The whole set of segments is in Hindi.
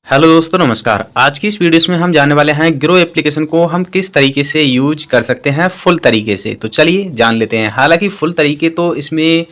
हेलो दोस्तों, नमस्कार। आज की इस वीडियो में हम जानने वाले हैं ग्रो एप्लीकेशन को हम किस तरीके से यूज कर सकते हैं फुल तरीके से। तो चलिए जान लेते हैं। हालांकि फुल तरीके तो इसमें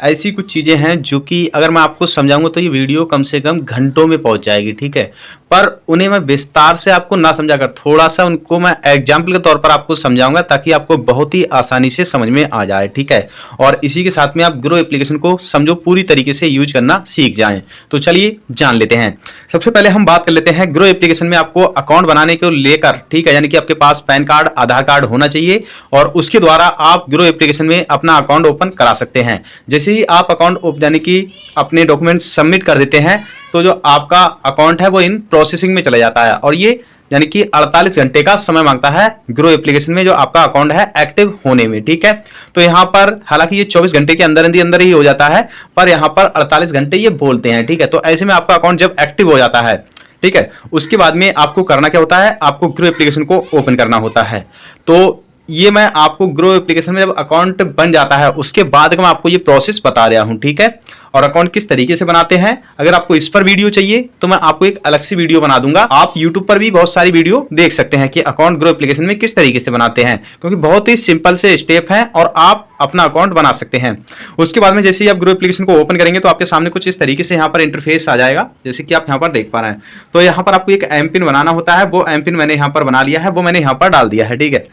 ऐसी कुछ चीज़ें हैं जो कि अगर मैं आपको समझाऊंगा तो ये वीडियो कम से कम घंटों में पहुंच जाएगी, ठीक है। पर उन्हें मैं विस्तार से आपको ना समझाकर थोड़ा सा उनको मैं एग्जाम्पल के तौर पर आपको समझाऊंगा ताकि आपको बहुत ही आसानी से समझ में आ जाए, ठीक है। और इसी के साथ में आप ग्रो एप्लीकेशन को समझो पूरी तरीके से यूज करना सीख जाएं। तो चलिए जान लेते हैं। सबसे पहले हम बात कर लेते हैं ग्रो एप्लीकेशन में आपको अकाउंट बनाने को लेकर, ठीक है। यानी कि आपके पास पैन कार्ड, आधार कार्ड होना चाहिए और उसके द्वारा आप ग्रो एप्लीकेशन में अपना अकाउंट ओपन करा सकते हैं। जैसे ही आप अकाउंट यानी कि अपने डॉक्यूमेंट्स सबमिट कर देते हैं तो जो आपका अकाउंट है वो इन प्रोसेसिंग में चला जाता है और ये यानी कि 48 घंटे का समय मांगता है ग्रो एप्लीकेशन में जो आपका अकाउंट है एक्टिव होने में, ठीक है। तो यहाँ पर हालांकि ये 24 घंटे के अंदर ही हो जाता है, पर यहाँ पर 48 घंटे ये बोलते हैं, ठीक है। तो ऐसे में आपका अकाउंट जब एक्टिव हो जाता है, ठीक है, उसके बाद में आपको करना क्या होता है, आपको ग्रो एप्लीकेशन को ओपन करना होता है। तो ये मैं आपको ग्रो एप्लीकेशन में जब अकाउंट बन जाता है उसके बाद मैं आपको ये प्रोसेस बता रहा हूं, ठीक है। और अकाउंट किस तरीके से बनाते हैं, अगर आपको इस पर वीडियो चाहिए तो मैं आपको एक अलग से वीडियो बना दूंगा। आप YouTube पर भी बहुत सारी वीडियो देख सकते हैं कि अकाउंट ग्रो एप्लीकेशन में किस तरीके से बनाते हैं, क्योंकि बहुत ही सिंपल से स्टेप है और आप अपना अकाउंट बना सकते हैं। उसके बाद में जैसे ही आप ग्रो एप्लीकेशन को ओपन करेंगे तो आपके सामने कुछ इस तरीके से यहाँ पर इंटरफेस आ जाएगा, जैसे कि आप यहाँ पर देख पा रहे हैं। तो यहाँ पर आपको एक एम पिन बनाना होता है, वो एम पिन मैंने यहाँ पर बना लिया है, वो मैंने यहाँ पर डाल दिया है, ठीक है।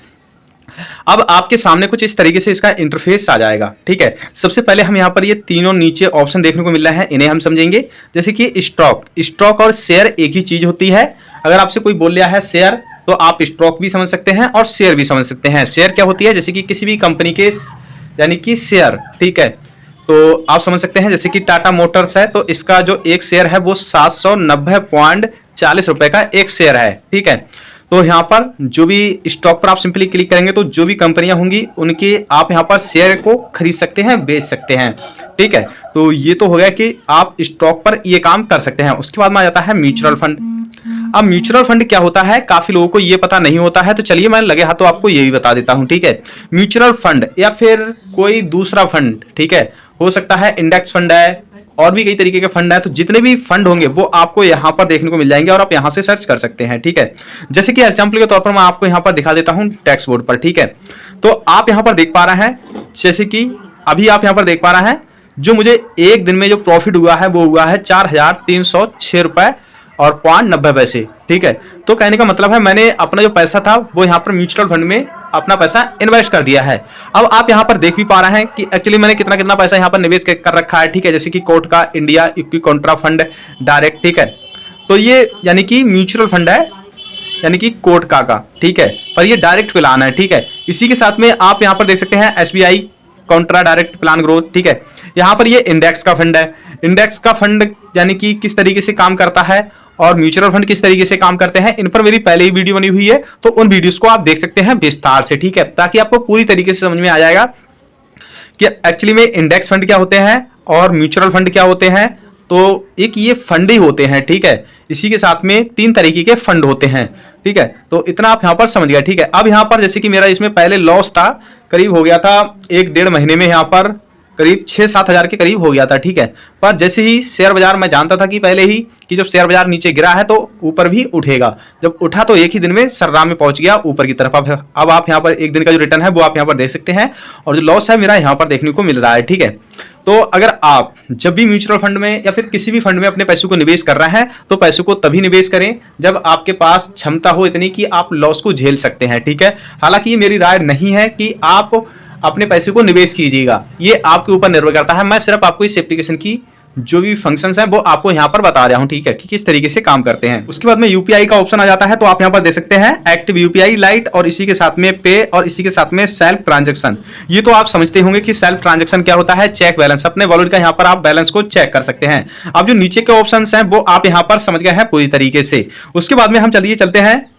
अब आपके सामने कुछ इस तरीके से इसका इंटरफेस आ जाएगा, ठीक है। सबसे पहले हम यहाँ पर ये तीनों नीचे ऑप्शन देखने को मिल रहा है, इन्हें हम समझेंगे। जैसे कि स्टॉक और शेयर एक ही चीज होती है। अगर आपसे कोई बोल रहा है शेयर तो आप स्टॉक भी समझ सकते हैं और शेयर भी समझ सकते हैं। शेयर क्या होती है, जैसे कि किसी भी कंपनी के यानी कि शेयर, ठीक है। तो आप समझ सकते हैं जैसे कि टाटा मोटर्स है तो इसका जो एक शेयर है वो 790.40 रुपए का एक शेयर है, ठीक है। तो यहाँ पर जो भी स्टॉक पर आप सिंपली क्लिक करेंगे तो जो भी कंपनियां होंगी उनके आप यहाँ पर शेयर को खरीद सकते हैं, बेच सकते हैं, ठीक है। तो ये तो हो गया कि आप स्टॉक पर ये काम कर सकते हैं। उसके बाद में आ जाता है म्यूचुअल फंड। अब म्यूचुअल फंड क्या होता है, काफी लोगों को ये पता नहीं होता है, तो चलिए मैं लगे हाथों आपको ये भी बता देता हूं, ठीक है। म्यूचुअल फंड या फिर कोई दूसरा फंड, ठीक है, हो सकता है इंडेक्स फंड है और भी कई तरीके के फंड है। तो जितने भी फंड होंगे वो आपको यहाँ पर देखने को मिल जाएंगे और आप यहाँ से सर्च कर सकते हैं, ठीक है। जैसे कि एग्जांपल के तौर पर मैं आपको यहाँ पर दिखा देता हूँ टैक्स बोर्ड पर, ठीक है। तो आप यहाँ पर देख पा रहे हैं, जैसे कि अभी आप यहाँ पर देख पा रहे हैं जो मुझे एक दिन में जो प्रॉफिट हुआ है वो हुआ है 4,306 रुपए और 90 पैसे, ठीक है। तो कहने का मतलब है मैंने अपना जो पैसा था वो यहाँ पर म्यूचुअल फंड में अपना पैसा इन्वेस्ट कर दिया है। अब आप यहाँ पर देख भी पा रहे हैं कि एक्चुअली मैंने कितना कितना पैसा यहाँ पर निवेश कर रखा है, ठीक है। जैसे कि कोट का India equity Contra fund direct, ठीक है। तो ये यानी कि म्यूचुअल फंड है, यानी कि कोट का, ठीक है, पर ये डायरेक्ट प्लान है, ठीक है। इसी के साथ में आप यहाँ पर देख सकते हैं SBI Contra direct plan growth, ठीक है। यहाँ पर ये इंडेक्स का फंड है। इंडेक्स का फंड यानी कि किस तरीके से काम करता है और म्यूचुअल फंड किस तरीके से काम करते हैं, इन पर मेरी पहले ही वीडियो बनी हुई है, तो उन वीडियोस को आप देख सकते हैं विस्तार से, ठीक है, ताकि आपको पूरी तरीके से समझ में आ जाएगा कि एक्चुअली में इंडेक्स फंड क्या होते हैं और म्यूचुअल फंड क्या होते हैं। तो एक ये फंड ही होते हैं, ठीक है। इसी के साथ में 3 तरीके के फंड होते हैं, ठीक है। तो इतना आप यहाँ पर समझ गए, ठीक है। अब यहाँ पर जैसे कि मेरा इसमें पहले लॉस था, करीब हो गया था 1-1.5 महीने में यहाँ पर करीब 6-7 हज़ार के करीब हो गया था, ठीक है। पर जैसे ही शेयर बाजार मैं जानता था कि पहले ही कि जब शेयर बाजार नीचे गिरा है तो ऊपर भी उठेगा, जब उठा तो एक ही दिन में सर्राम में पहुंच गया ऊपर की तरफ। अब आप यहाँ पर एक दिन का जो रिटर्न है वो आप यहाँ पर देख सकते हैं और जो लॉस है मेरा यहाँ पर देखने को मिल रहा है, ठीक है। तो अगर आप जब भी म्यूचुअल फंड में या फिर किसी भी फंड में अपने पैसों को निवेश कर रहे हैं तो पैसों को तभी निवेश करें जब आपके पास क्षमता हो इतनी कि आप लॉस को झेल सकते हैं, ठीक है। हालांकि ये मेरी राय नहीं है कि आप अपने पैसे को निवेश कीजिएगा, ये आपके ऊपर निर्भर करता है। मैं सिर्फ आपको इस एप्लीकेशन की जो भी फंक्शंस हैं वो आपको यहाँ पर बता रहा हूँ, ठीक है, कि किस तरीके से काम करते हैं। उसके बाद में यूपीआई का ऑप्शन आ जाता है, तो आप यहाँ पर देख सकते हैं एक्टिव यूपीआई लाइट और इसी के साथ में पे और इसी के साथ में सेल्फ ट्रांजैक्शन। ये तो आप समझते होंगे कि सेल्फ ट्रांजैक्शन क्या होता है, चेक बैलेंस, अपने वॉलेट का यहाँ पर आप बैलेंस को चेक कर सकते हैं। अब जो नीचे के ऑप्शन हैं वो आप यहाँ पर समझ गए हैं पूरी तरीके से। उसके बाद में हम चलते हैं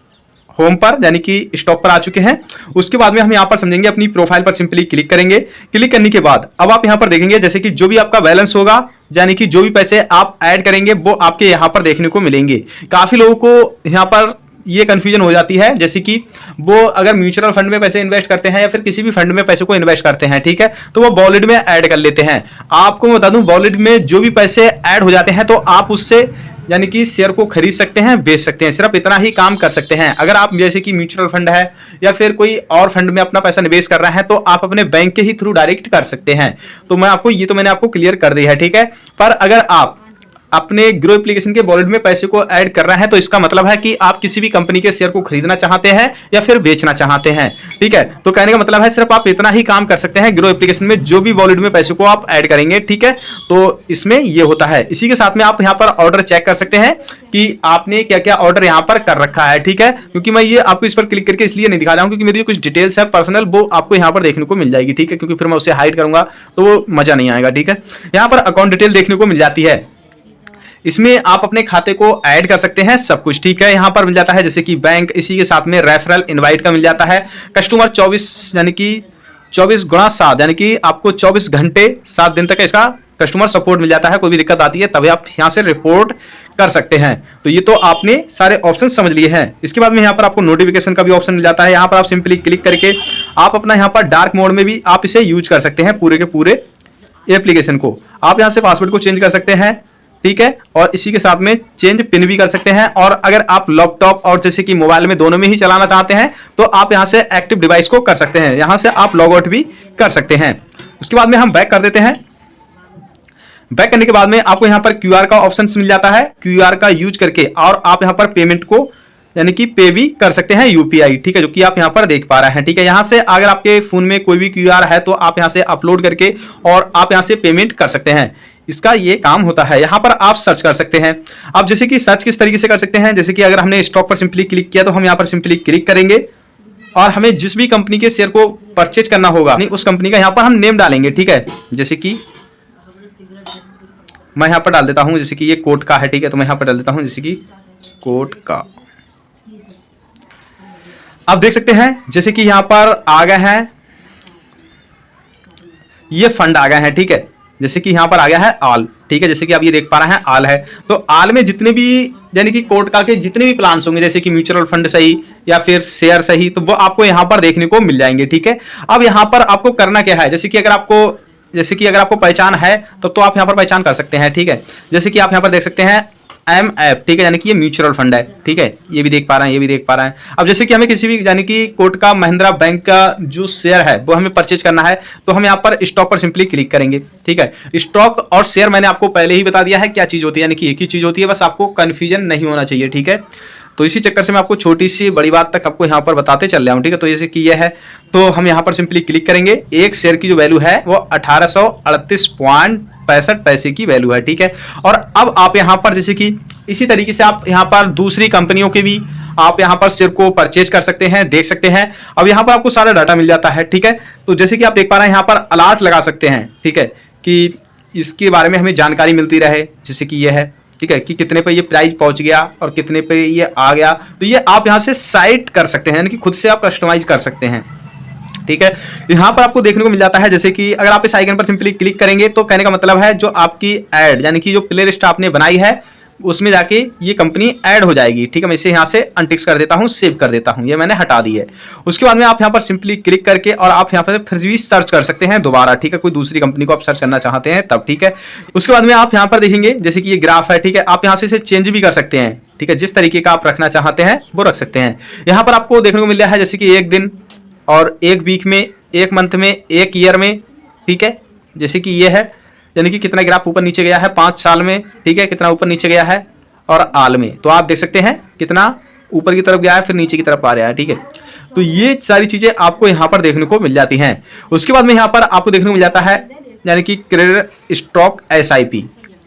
होम पर, यानी कि स्टॉक पर आ चुके हैं। उसके बाद में हम यहाँ पर समझेंगे, अपनी प्रोफाइल पर सिंपली क्लिक करेंगे। क्लिक करने के बाद अब आप यहाँ पर देखेंगे जैसे कि जो भी आपका बैलेंस होगा, यानी कि जो भी पैसे आप ऐड करेंगे वो आपके यहाँ पर देखने को मिलेंगे। काफी लोगों को यहाँ पर ये कंफ्यूजन हो जाती है, जैसे कि वो अगर म्यूचुअल फंड में पैसे इन्वेस्ट करते हैं या फिर किसी भी फंड में पैसे को इन्वेस्ट करते हैं, ठीक है, तो वो वॉलेट में ऐड कर लेते हैं। आपको मैं बता दूं, वॉलेट में जो भी पैसे ऐड हो जाते हैं तो आप उससे यानी कि शेयर को खरीद सकते हैं, बेच सकते हैं, सिर्फ इतना ही काम कर सकते हैं। अगर आप जैसे कि म्यूचुअल फंड है या फिर कोई और फंड में अपना पैसा निवेश कर रहे हैं तो आप अपने बैंक के ही थ्रू डायरेक्ट कर सकते हैं। तो मैंने आपको क्लियर कर दिया है, ठीक है। पर अगर आप अपने ग्रो एप्लीकेशन के वॉलेट में पैसे को ऐड कर रहे हैं तो इसका मतलब है कि आप किसी भी कंपनी के शेयर को खरीदना चाहते हैं या फिर बेचना चाहते हैं, ठीक है। तो कहने का मतलब है सिर्फ आप इतना ही काम कर सकते हैं ग्रो एप्लीकेशन में, जो भी वॉलेट में पैसे को आप ऐड करेंगे, ठीक है। तो इसमें ये होता है। इसी के साथ में आप यहाँ पर ऑर्डर चेक कर सकते हैं कि आपने क्या क्या ऑर्डर यहाँ पर कर रखा है, ठीक है। क्योंकि मैं ये आपको इस पर क्लिक करके इसलिए नहीं दिखा रहा हूँ क्योंकि मेरी कुछ डिटेल्स है पर्सनल, वो आपको यहाँ पर देखने को मिल जाएगी, ठीक है। क्योंकि फिर मैं उसे हाइड करूंगा तो वो मजा नहीं आएगा, ठीक है। यहाँ पर अकाउंट डिटेल देखने को मिल जाती है, इसमें आप अपने खाते को ऐड कर सकते हैं, सब कुछ, ठीक है। यहां पर मिल जाता है जैसे कि बैंक, इसी के साथ में रेफरल इनवाइट का मिल जाता है। कस्टमर 24 यानी कि 24 गुणा 7 यानी कि आपको 24 घंटे 7 दिन तक का इसका कस्टमर सपोर्ट मिल जाता है। कोई भी दिक्कत आती है तभी आप यहां से रिपोर्ट कर सकते हैं। तो ये तो आपने सारे ऑप्शन समझ लिए हैं। इसके बाद में यहाँ पर आपको नोटिफिकेशन का भी ऑप्शन मिल जाता है। यहाँ पर आप सिंपली क्लिक करके आप अपना यहाँ पर डार्क मोड में भी आप इसे यूज कर सकते हैं, पूरे के पूरे एप्लीकेशन को। आप यहाँ से पासवर्ड को चेंज कर सकते हैं, ठीक है। और इसी के साथ में चेंज पिन भी कर सकते हैं। और अगर आप लैपटॉप और जैसे कि मोबाइल में दोनों में ही चलाना चाहते हैं तो आप यहां से एक्टिव डिवाइस को कर सकते हैं, यहां से आप लॉग आउट भी कर सकते हैं। उसके बाद में हम बैक कर देते हैं। बैक करने के बाद में आपको यहां पर क्यूआर का ऑप्शन मिल जाता है, क्यूआर का यूज करके और आप यहां पर पेमेंट को यानी कि पे भी कर सकते हैं यूपीआई, ठीक है, जो कि आप यहां पर देख पा रहे हैं, ठीक है। यहां से अगर आपके फोन में कोई भी क्यूआर है तो आप यहां से अपलोड करके और आप यहां से पेमेंट कर सकते हैं। इसका ये काम होता है। यहां पर आप सर्च कर सकते हैं। आप जैसे कि सर्च किस तरीके से कर सकते हैं, जैसे कि अगर हमने स्टॉक पर सिंपली क्लिक किया तो हम यहां पर सिंपली क्लिक करेंगे और हमें जिस भी कंपनी के शेयर को परचेज करना होगा उस कंपनी का यहां पर हम नेम डालेंगे, ठीक है। जैसे कि मैं यहां पर डाल देता हूं, जैसे कि ये कोट का है, ठीक है। तो मैं यहां पर डाल देता हूं जैसे कि कोट का। आप देख सकते हैं जैसे कि यहां पर आ गए हैं, ये फंड आ गए हैं, ठीक है। जैसे कि यहां पर आ गया है आल, ठीक है। जैसे कि आप ये देख पा रहे हैं आल है। तो आल में जितने भी यानी कि कोट का के जितने भी प्लान्स होंगे, जैसे कि म्यूचुअल फंड सही या फिर शेयर सही, तो वो आपको यहां पर देखने को मिल जाएंगे, ठीक है। अब यहां पर आपको करना क्या है, जैसे कि अगर आपको पहचान है तो आप यहां पर पहचान कर सकते हैं, ठीक है। जैसे कि आप यहां पर देख सकते हैं MF, ठीक है, यानी कि ये म्यूचुअल फंड है, ठीक है। ये भी देख पा रहे हैं, ये भी देख पा रहे हैं। अब जैसे कि हमें किसी भी यानी कि कोट का महिंद्रा बैंक का जो शेयर है वो हमें परचेज करना है तो हम यहाँ पर स्टॉक पर सिंपली क्लिक करेंगे, ठीक है। स्टॉक और शेयर मैंने आपको पहले ही बता दिया है क्या चीज होती है, यानी कि एक ही चीज होती है, बस आपको कंफ्यूजन नहीं होना चाहिए, ठीक है। तो इसी चक्कर से मैं आपको छोटी सी बड़ी बात तक आपको यहाँ पर बताते चल रहा हूँ, ठीक है। तो जैसे कि ये है तो हम यहाँ पर सिंपली क्लिक करेंगे। एक शेयर की जो वैल्यू है वो 1838.65 पैसे की वैल्यू है, ठीक है। और अब आप यहाँ पर जैसे कि इसी तरीके से आप यहाँ पर दूसरी कंपनियों के भी आप यहाँ पर शेयर को परचेज कर सकते हैं, देख सकते हैं। अब यहाँ पर आपको सारा डाटा मिल जाता है, ठीक है। तो जैसे कि आप देख पा रहे हैं यहाँ पर अलर्ट लगा सकते हैं, ठीक है, कि इसके बारे में हमें जानकारी मिलती रहे, जैसे कि ये है, ठीक है, कि कितने पे ये प्राइस पहुंच गया और कितने पे ये आ गया। तो ये आप यहाँ से साइट कर सकते हैं, यानी कि खुद से आप कस्टमाइज कर सकते हैं, ठीक है। यहाँ पर आपको देखने को मिल जाता है जैसे कि अगर आप इस आइकन पर सिंपली क्लिक करेंगे तो कहने का मतलब है जो आपकी ऐड यानी कि जो प्ले लिस्ट आपने बनाई है उसमें जाके ये कंपनी ऐड हो जाएगी, ठीक है। मैं इसे यहाँ से अनटिक कर देता हूँ, सेव कर देता हूँ, ये मैंने हटा दी है। उसके बाद में आप यहाँ पर सिंपली क्लिक करके और आप यहाँ पर फिर भी सर्च कर सकते हैं दोबारा, ठीक है। कोई दूसरी कंपनी को आप सर्च करना चाहते हैं तब, ठीक है। उसके बाद में आप यहाँ पर देखेंगे जैसे कि ये ग्राफ है, ठीक है। आप यहाँ से इसे चेंज भी कर सकते हैं, ठीक है। जिस तरीके का आप रखना चाहते हैं वो रख सकते हैं। यहाँ पर आपको देखने को मिल रहा है जैसे कि एक दिन और एक वीक में, एक मंथ में, एक ईयर में, ठीक है। जैसे कि ये है यानी कि कितना ग्राफ ऊपर नीचे गया है 5 साल में, ठीक है, कितना ऊपर नीचे गया है, और आल में तो आप देख सकते हैं कितना ऊपर की तरफ गया है फिर नीचे की तरफ आ रहा है, ठीक है। तो ये सारी चीजें आपको यहाँ पर देखने को मिल जाती हैं। उसके बाद में यहाँ पर आपको देखने को मिल जाता है यानी कि क्रेडिट स्टॉक SIP।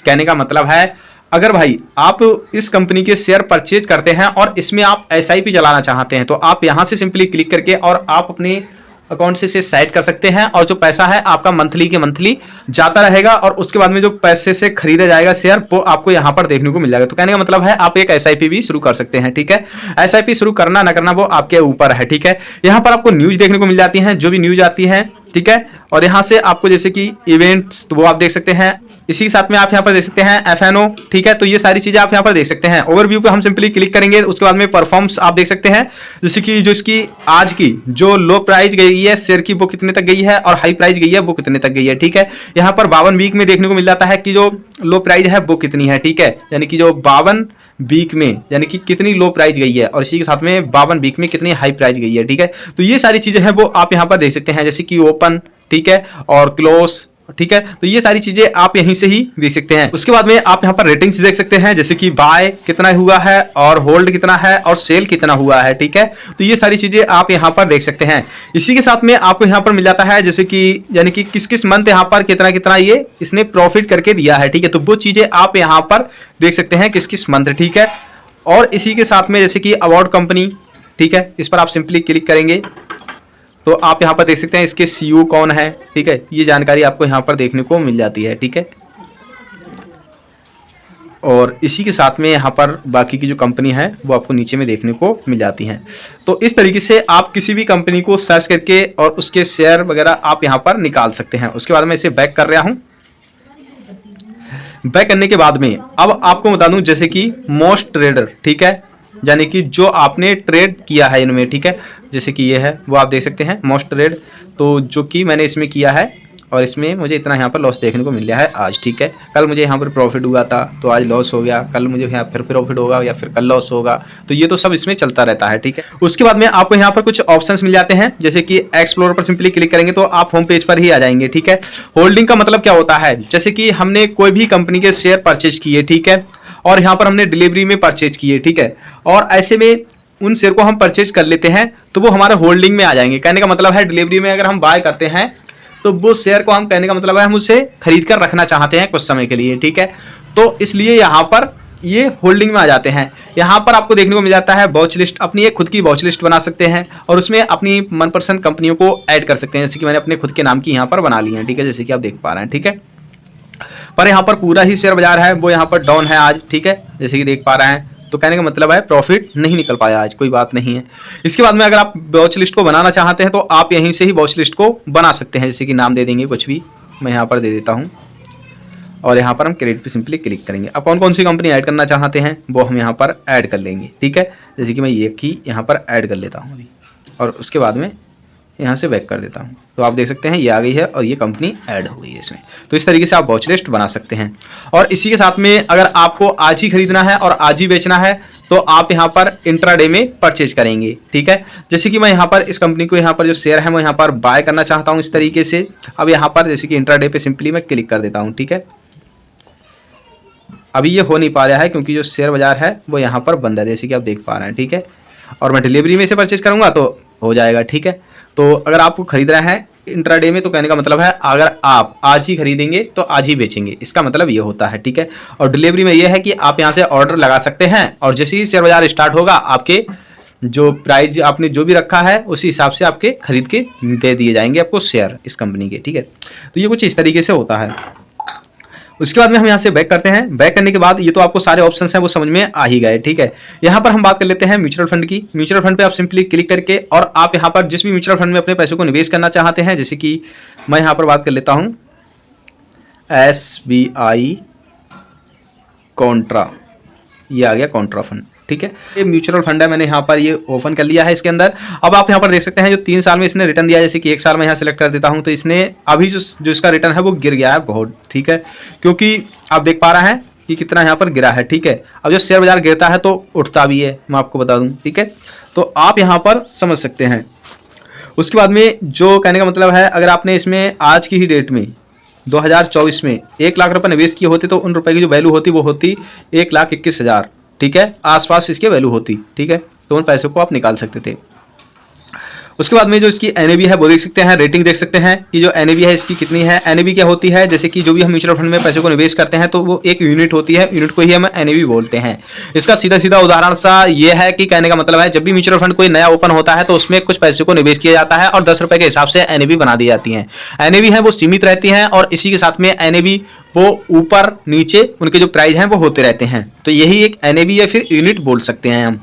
कहने का मतलब है अगर भाई आप इस कंपनी के शेयर परचेज करते हैं और इसमें आप SIP चलाना चाहते हैं तो आप यहाँ से सिंपली क्लिक करके और आप अपने अकाउंट से सेट कर सकते हैं और जो पैसा है आपका मंथली के मंथली जाता रहेगा और उसके बाद में जो पैसे से खरीदा जाएगा शेयर वो आपको यहाँ पर देखने को मिल जाएगा। तो कहने का मतलब है आप एक SIP भी शुरू कर सकते हैं, ठीक है। SIP शुरू करना ना करना वो आपके ऊपर है, ठीक है। यहाँ पर आपको न्यूज देखने को मिल जाती है, जो भी न्यूज आती है, ठीक है। और यहाँ से आपको जैसे कि इवेंट्स तो वो आप देख सकते हैं, इसी के साथ में आप यहाँ पर देख सकते हैं FNO, ठीक है। तो ये सारी चीजें आप यहाँ पर देख सकते हैं। ओवरव्यू पे हम सिंपली क्लिक करेंगे, उसके बाद में परफॉर्म्स आप देख सकते हैं, जैसे कि जो इसकी आज की जो लो प्राइस गई है शेयर की वो कितने तक गई है और हाई प्राइस गई है वो कितने तक गई है, ठीक है। यहाँ पर 52 वीक में देखने को मिल जाता है कि जो लो प्राइस है वो कितनी है, ठीक है। यानी कि जो 52 वीक में यानी कि कितनी लो प्राइस गई है और इसी के साथ में 52 वीक में कितनी हाई प्राइस गई है, ठीक है। तो ये सारी चीजें हैं वो आप यहाँ पर देख सकते हैं, जैसे कि ओपन, ठीक है, और क्लोज, ठीक है। तो ये सारी चीजें आप यहीं से ही देख सकते हैं। उसके बाद में आप यहाँ पर रेटिंग्स देख सकते हैं, जैसे कि बाय कितना हुआ है और होल्ड कितना है और सेल कितना हुआ है, ठीक है। तो ये सारी चीजें आप यहाँ पर देख सकते हैं। इसी के साथ में आपको यहाँ पर मिल जाता है जैसे कि यानी कि किस किस मंथ यहाँ पर कितना कितना ये इसने प्रॉफिट करके दिया है, ठीक है। तो वो चीजें आप यहाँ पर देख सकते हैं किस किस मंथ, ठीक है। और इसी के साथ में जैसे कि अवार्ड कंपनी, ठीक है, इस पर आप सिंपली क्लिक करेंगे तो आप यहाँ पर देख सकते हैं इसके CEO कौन है, ठीक है। ये जानकारी आपको यहाँ पर देखने को मिल जाती है, ठीक है। और इसी के साथ में यहाँ पर बाकी की जो कंपनी है वो आपको नीचे में देखने को मिल जाती हैं। तो इस तरीके से आप किसी भी कंपनी को सर्च करके और उसके शेयर वगैरह आप यहाँ पर निकाल सकते हैं। उसके बाद मैं इसे बैक कर रहा हूँ। बैक करने के बाद में अब आपको बता दूं जैसे कि मोस्ट ट्रेडर, ठीक है, यानी कि जो आपने ट्रेड किया है इनमें, ठीक है, जैसे कि ये है वो आप देख सकते हैं मोस्ट ट्रेड, तो जो कि मैंने इसमें किया है और इसमें मुझे इतना यहाँ पर लॉस देखने को मिल रहा है आज, ठीक है। कल मुझे यहाँ पर प्रॉफिट हुआ था तो आज लॉस हो गया, कल मुझे यहाँ फिर प्रॉफिट होगा या फिर कल लॉस होगा, तो ये तो सब इसमें चलता रहता है, ठीक है। उसके बाद में आपको यहाँ पर कुछ ऑप्शंस मिल जाते हैं, जैसे कि एक्सप्लोर पर सिंपली क्लिक करेंगे तो आप होम पेज पर ही आ जाएंगे, ठीक है। होल्डिंग का मतलब क्या होता है, जैसे कि हमने कोई भी कंपनी के शेयर परचेज किए, ठीक है, और यहाँ पर हमने डिलीवरी में परचेज किए, ठीक है, और ऐसे में उन शेयर को हम परचेज कर लेते हैं तो वो हमारे होल्डिंग में आ जाएंगे। कहने का मतलब है डिलीवरी में अगर हम बाय करते हैं तो वो शेयर को हम, कहने का मतलब है हम उसे खरीद कर रखना चाहते हैं कुछ समय के लिए, ठीक है। तो इसलिए यहाँ पर ये होल्डिंग में आ जाते हैं। यहाँ पर आपको देखने को मिल जाता है वॉच लिस्ट, अपनी एक खुद की वॉच लिस्ट बना सकते हैं और उसमें अपनी मनपसंद कंपनियों को ऐड कर सकते हैं, जैसे कि मैंने अपने खुद के नाम की यहाँ पर बना ली है, ठीक है, जैसे कि आप देख पा रहे हैं, ठीक है। पर यहाँ पर पूरा ही शेयर बाजार है वो यहाँ पर डाउन है आज, ठीक है, जैसे कि देख पा रहे हैं। तो कहने का मतलब है प्रॉफिट नहीं निकल पाया आज, कोई बात नहीं है। इसके बाद में अगर आप वॉच लिस्ट को बनाना चाहते हैं तो आप यहीं से ही वॉच लिस्ट को बना सकते हैं, जैसे कि नाम दे देंगे कुछ भी, मैं यहाँ पर दे देता हूँ और यहाँ पर हम क्रेडिट पे सिंपली क्लिक करेंगे। अब कौन कौन सी कंपनी ऐड करना चाहते हैं वो हम यहाँ पर ऐड कर लेंगे, ठीक है। जैसे कि मैं ये की यहाँ पर ऐड कर लेता हूँ अभी और उसके बाद में यहाँ से बैक कर देता हूँ, तो आप देख सकते हैं ये आ गई है और ये कंपनी ऐड हो गई है इसमें। तो इस तरीके से आप वॉच लिस्ट बना सकते हैं। और इसी के साथ में अगर आपको आज ही खरीदना है और आज ही बेचना है तो आप यहाँ पर इंट्राडे में परचेज करेंगे, ठीक है। जैसे कि मैं यहाँ पर इस कंपनी को यहाँ पर जो शेयर है मैं यहाँ पर बाय करना चाहता हूँ इस तरीके से। अब यहाँ पर जैसे कि इंट्राडे पे सिंपली मैं क्लिक कर देता हूँ, ठीक है। अभी ये हो नहीं पा रहा है क्योंकि जो शेयर बाजार है वो यहाँ पर बंद है, जैसे कि आप देख पा रहे हैं, ठीक है। और मैं डिलीवरी में से परचेज करूँगा तो हो जाएगा, ठीक है। तो अगर आपको खरीद रहे हैं इंट्राडे में तो कहने का मतलब है अगर आप आज ही खरीदेंगे तो आज ही बेचेंगे, इसका मतलब ये होता है, ठीक है। और डिलीवरी में ये है कि आप यहाँ से ऑर्डर लगा सकते हैं और जैसे ही शेयर बाजार स्टार्ट होगा आपके जो प्राइस आपने जो भी रखा है उसी हिसाब से आपके खरीद के दे दिए जाएंगे आपको शेयर इस कंपनी के, ठीक है। तो ये कुछ इस तरीके से होता है। उसके बाद में हम यहाँ से बैक करते हैं। बैक करने के बाद ये तो आपको सारे ऑप्शंस हैं वो समझ में आ ही गए, ठीक है। यहाँ पर हम बात कर लेते हैं म्यूचुअल फंड की। म्यूचुअल फंड पे आप सिंपली क्लिक करके और आप यहाँ पर जिस भी म्यूचुअल फंड में अपने पैसों को निवेश करना चाहते हैं, जैसे कि मैं यहाँ पर बात कर लेता हूँ SBI कॉन्ट्रा, ये आ गया कॉन्ट्रा फंड, ठीक है। ये म्यूचुअल फंड है, मैंने यहाँ पर ये ओपन कर लिया है इसके अंदर। अब आप यहाँ पर देख सकते हैं जो 3 साल में इसने रिटर्न दिया है, जैसे कि 1 साल में यहाँ सेलेक्ट कर देता हूँ तो इसने अभी जो इसका रिटर्न है वो गिर गया है बहुत, ठीक है, क्योंकि आप देख पा रहे हैं कि कितना यहाँ पर गिरा है, ठीक है। अब जो शेयर बाजार गिरता है तो उठता भी है, मैं आपको बता दूँ, ठीक है। तो आप यहाँ पर समझ सकते हैं। उसके बाद में जो कहने का मतलब है अगर आपने इसमें आज की ही डेट में 2024 में 1 लाख रुपये निवेश किए होते तो उन रुपए की जो वैल्यू होती वो होती 1,21,000, ठीक है, आसपास इसके वैल्यू होती, ठीक है। तो उन पैसों को आप निकाल सकते थे। उसके बाद में जो इसकी NAV है वो देख सकते हैं, रेटिंग देख सकते हैं कि जो NAV है इसकी कितनी है। NAV क्या होती है, जैसे कि जो भी हम म्यूचुअल फंड में पैसे को निवेश करते हैं तो वो एक यूनिट होती है, यूनिट को ही हम NAV बोलते हैं। इसका सीधा सीधा उदाहरण सा ये है कि कहने का मतलब है जब भी म्यूचुअल फंड कोई नया ओपन होता है तो उसमें कुछ पैसे को निवेश किया जाता है और 10 रुपये के हिसाब से NAV बना दी जाती है। NAV है वो सीमित रहती है और इसी के साथ में NAV वो ऊपर नीचे उनके जो प्राइस हैं वो होते रहते हैं। तो यही एक NAV या फिर यूनिट बोल सकते हैं हम,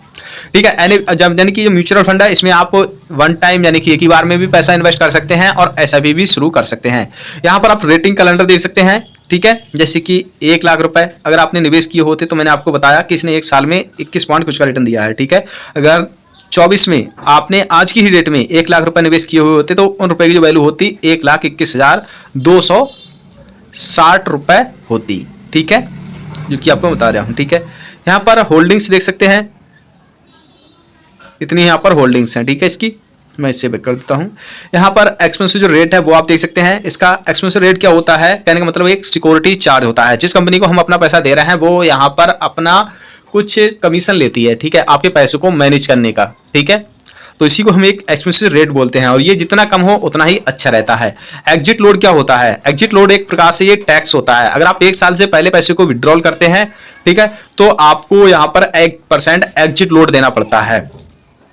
ठीक है। यानी कि जो म्यूचुअल फंड है इसमें आप वन टाइम यानी कि एक ही बार में भी पैसा इन्वेस्ट कर सकते हैं और SIP भी शुरू कर सकते हैं। यहाँ पर आप रेटिंग कैलेंडर देख सकते हैं, ठीक है। जैसे कि 1 लाख रुपए अगर आपने निवेश किए होते तो मैंने आपको बताया कि इसने 1 साल में 21 पॉइंट कुछ का रिटर्न दिया है, ठीक है। अगर 24 में आपने आज की ही डेट में 1 लाख रुपए निवेश किए हुए होते तो उन रुपए की जो वैल्यू होती 1,21,260 रुपए होती, ठीक है, जो कि आपको बता रहा हूं, ठीक है। यहाँ पर होल्डिंग्स देख सकते हैं, इतनी यहाँ पर होल्डिंग्स हैं, ठीक है। इसकी मैं इससे बैक कर देता हूं। यहाँ पर एक्सपेंसिव जो रेट है वो आप देख सकते हैं। इसका एक्सपेंसिव रेट क्या होता है, कहने का मतलब एक सिक्योरिटी चार्ज होता है। जिस कंपनी को हम अपना पैसा दे रहे हैं वो यहाँ पर अपना कुछ कमीशन लेती है, ठीक है, आपके पैसे को मैनेज करने का, ठीक है। तो इसी को हम एक एक्सपेंसिव रेट बोलते हैं और ये जितना कम हो उतना ही अच्छा रहता है। एग्जिट लोड क्या होता है, एग्जिट लोड एक प्रकार से ये टैक्स होता है। अगर आप 1 साल से पहले पैसे को विड्रॉल करते हैं, ठीक है, तो आपको यहाँ पर 1% एग्जिट लोड देना पड़ता है,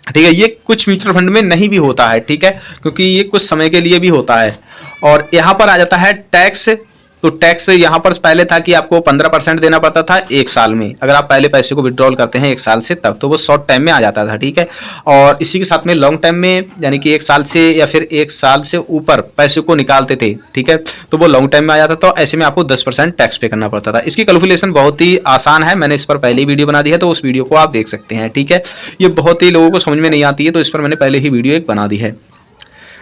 ठीक है। ये कुछ म्यूचुअल फंड में नहीं भी होता है, ठीक है, क्योंकि ये कुछ समय के लिए भी होता है। और यहाँ पर आ जाता है टैक्स। तो टैक्स यहाँ पर पहले था कि आपको 15% देना पड़ता था 1 साल में, अगर आप पहले पैसे को विड्रॉल करते हैं 1 साल से, तब तो वो शॉर्ट टाइम में आ जाता था, ठीक है। और इसी के साथ में लॉन्ग टाइम में यानी कि 1 साल से या फिर 1 साल से ऊपर पैसे को निकालते थे, ठीक है, तो वो लॉन्ग टाइम में आ जाता था। तो ऐसे में आपको 10% टैक्स पे करना पड़ता था। इसकी कैलकुलेशन बहुत ही आसान है, मैंने इस पर पहले ही वीडियो बना दी है, तो उस वीडियो को आप देख सकते हैं, ठीक है। ये बहुत ही लोगों को समझ में नहीं आती है, तो इस पर मैंने पहले ही वीडियो एक बना दी है,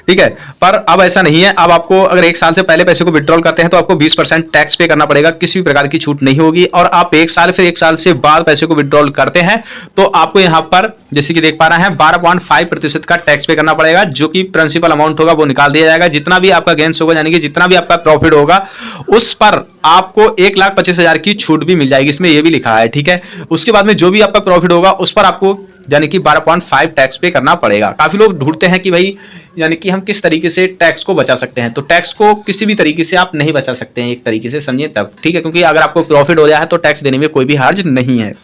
ठीक है। पर अब ऐसा नहीं है। अब आपको अगर 1 साल से पहले पैसे को विड्रॉल करते हैं तो आपको 20% टैक्स पे करना पड़ेगा, किसी भी प्रकार की छूट नहीं होगी। और आप 1 साल फिर 1 साल से बाद पैसे को विड्रॉल करते हैं तो आपको यहाँ पर जैसे कि देख पा रहे हैं 12.5% का टैक्स पे करना पड़ेगा, जो कि प्रिंसिपल अमाउंट होगा वो निकाल दिया जाएगा। जितना भी आपका गेंस होगा यानी कि जितना भी आपका प्रॉफिट होगा उस पर आपको 1,25,000 की छूट भी मिल जाएगी, इसमें यह भी लिखा है, ठीक है। उसके बाद में जो भी आपका प्रॉफिट होगा उस पर आपको यानी कि 12.5 टैक्स पे करना पड़ेगा। काफी लोग ढूंढते हैं कि भाई यानी कि हम किस तरीके से टैक्स को बचा सकते हैं। तो टैक्स को किसी भी तरीके से आप नहीं बचा सकते हैं, एक तरीके से समझिए तब, ठीक है, क्योंकि अगर आपको प्रॉफिट हो जाए तो टैक्स देने में कोई भी हर्ज नहीं है।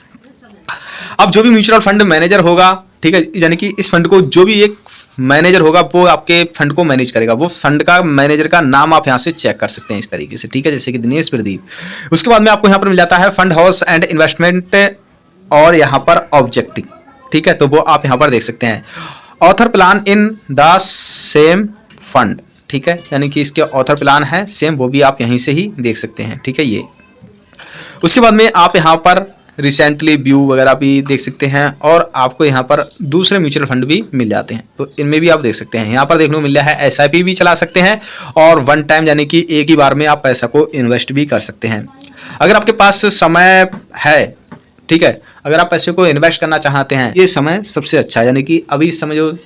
अब जो भी म्यूचुअल फंड मैनेजर होगा, ठीक है, यानी कि इस फंड को जो भी एक मैनेजर होगा वो आपके फंड को मैनेज करेगा, वो फंड का मैनेजर का नाम आप यहाँ से चेक कर सकते हैं इस तरीके से, ठीक है, जैसे कि दिनेश प्रदीप। उसके बाद में आपको यहाँ पर मिल जाता है फंड हाउस एंड इन्वेस्टमेंट और यहाँ पर ऑब्जेक्टिव, ठीक है, तो वो आप यहाँ पर देख सकते हैं। Author plan in the same fund, ठीक है, यानी कि इसके ऑथर प्लान है सेम, वो भी आप यहीं से ही देख सकते हैं, ठीक है। ये उसके बाद में आप यहाँ पर रिसेंटली व्यू वगैरह भी देख सकते हैं और आपको यहाँ पर दूसरे म्यूचुअल फंड भी मिल जाते हैं, तो इनमें भी आप देख सकते हैं। यहाँ पर देखने को मिल रहा है SIP भी चला सकते हैं और वन टाइम यानी कि एक ही बार में आप पैसा को इन्वेस्ट भी कर सकते हैं। अगर आपके पास समय है, ठीक है, अगर आप पैसे को इन्वेस्ट करना चाहते हैं, ये समय सबसे अच्छा है। यानी कि अभी इस समय जो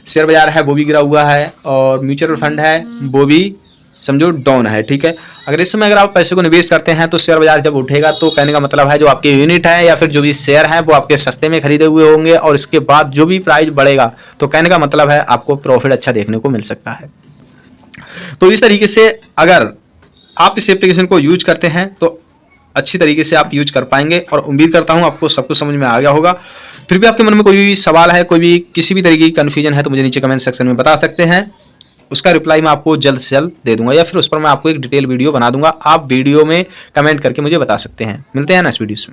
शेयर बाजार है वो भी गिरा हुआ है और म्यूचुअल फंड है वो भी समझो डाउन है, ठीक है। अगर इस समय अगर आप पैसे को निवेश करते हैं तो शेयर बाजार जब उठेगा तो कहने का मतलब है जो आपके यूनिट है या फिर जो भी शेयर है वो आपके सस्ते में खरीदे हुए होंगे और इसके बाद जो भी प्राइस बढ़ेगा तो कहने का मतलब है आपको प्रॉफिट अच्छा देखने को मिल सकता है। तो इस तरीके से अगर आप इस एप्लीकेशन को यूज करते हैं तो अच्छी तरीके से आप यूज कर पाएंगे और उम्मीद करता हूं आपको सब कुछ समझ में आ गया होगा। फिर भी आपके मन में कोई भी सवाल है, कोई भी किसी भी तरीके की कन्फ्यूजन है तो मुझे नीचे कमेंट सेक्शन में बता सकते हैं, उसका रिप्लाई मैं आपको जल्द से जल्द दे दूंगा या फिर उस पर मैं आपको एक डिटेल वीडियो बना दूंगा। आप वीडियो में कमेंट करके मुझे बता सकते हैं। मिलते हैं नेक्स्ट वीडियो में।